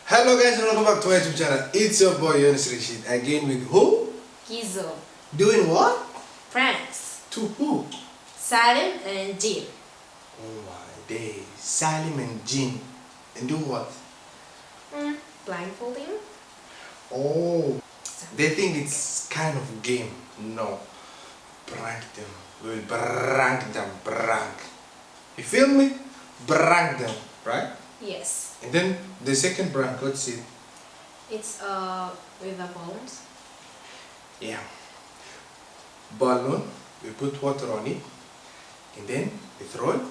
Hello guys and welcome back to my YouTube channel. It's your boy Yunus Rashid again with who? Gizo. Doing what? Pranks. To who? Salim and Jim. Oh my days. Salim and Jean. And do what? Blindfolding. Oh. They think it's kind of a game. No. Prank them. We'll prank them. Prank. You feel me? Prank them. Right? Yes. And then the second prank, what's it? It's with the balloons. Yeah. Balloon, we put water on it, and then we throw it.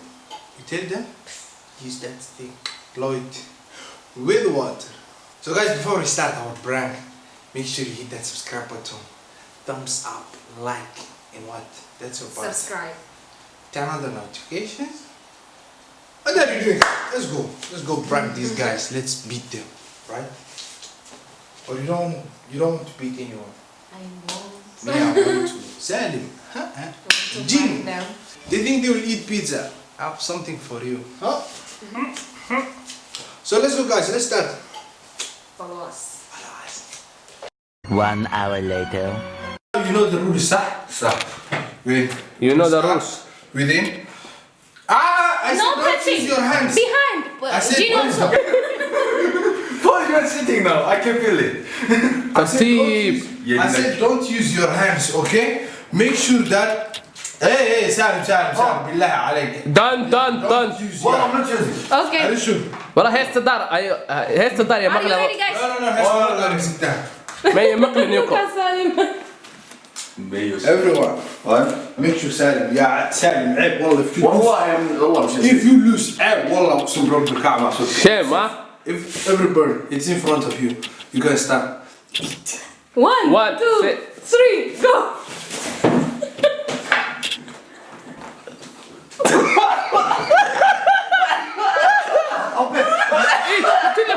You tell them, use that thing, blow it with water. So guys, before we start our prank, make sure you hit that subscribe button, thumbs up, like, and what? That's your part. Subscribe. Turn on the notifications. What are you doing? Let's go. Let's go prank these guys. Let's beat them, right? Or you don't want to beat anyone. I won't. Me, I want to. Salim. To Jim. prank them. They think they will eat pizza. I have something for you. Huh? So let's go guys, let's start. Follow us. 1 hour later. You know the rules, صح? صح. Wait. You know the rules. Within. I No said don't touching. use your hands. Behind. I said Gino don't- also. Paul, you're sitting now. I can feel it. Steve. I said don't use your hands, okay? Make sure that. Hey, Salim, بالله عليك. Done. Don't use your Well, I'm not using. Are Okay. you sure? والله هي استدار هي استدار يا Are you ready, مقلة guys? No, has to ما هي مقلة نيوكو Salim. Everyone, What? make sure Salim. يا سالم عيب والله if you lose. والله مش If you lose عيب والله اقسم برب الكعبة. شيم ها If every bird it's in front of you, you gotta start. 1, 1 2, 3, go.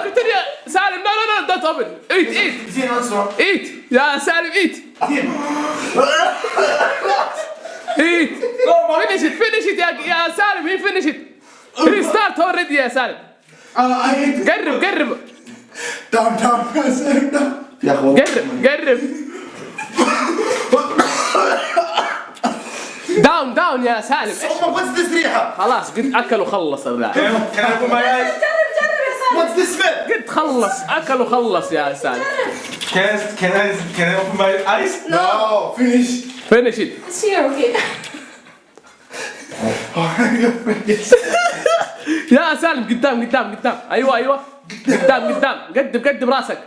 قلت لي سالم لا don't open eat زين أسرع. eat يا سالم eat finish it يا سالم he finish it he start already يا سالم I hate قرب down Salim down. يا أخوان. قرب down يا سالم What's this ريحة? خلاص قد اكل وخلص اللاعب Can I put my eyes? جرب يا سالم. What's this smell? قد خلص اكل وخلص يا سالم Can I open my eyes? No, finish. finish it It's here, okay. يا سالم قدام ايوه قدام قدم راسك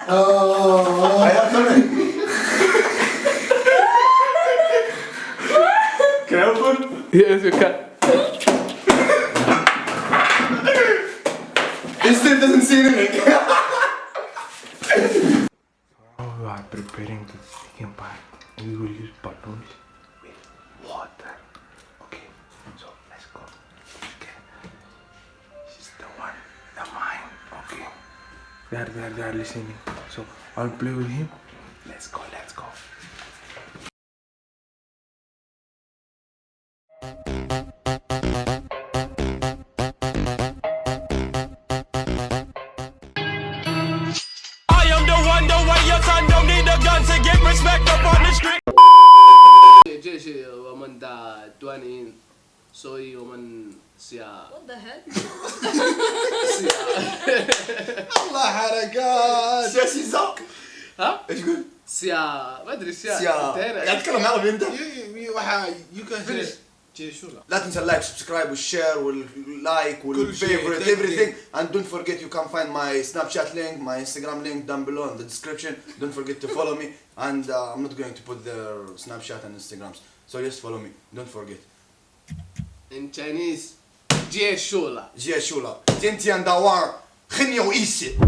I have something. Can I open? Yes you can It still doesn't see anything. We are preparing the second part. We will use balloons with water. Okay, so let's go. Okay. She's the one, the mine. Okay. They are listening. So I'll play with him. Let's go. I am the one, the way your son don't need a gun to get respect up on the street. جيش ومن دا دوانين سوي ومن سيا What the heck? الله حركات. سياسي زاق. ها ايش قول؟ سيا ما ادري سيا قاعد تتكلم عربي انت؟ You can finish. جيشولا. لا تنسى اللايك سبسكرايب والشير واللايك كل شيء. والفيفورite everything and don't forget you can find my Snapchat link, my Instagram link down below in the description. Don't forget to follow me and I'm not going to put their Snapchat and Instagrams, so just follow me, don't forget. in Chinese جيشولا جيه شولا تنتي اندوار خنيو ايسي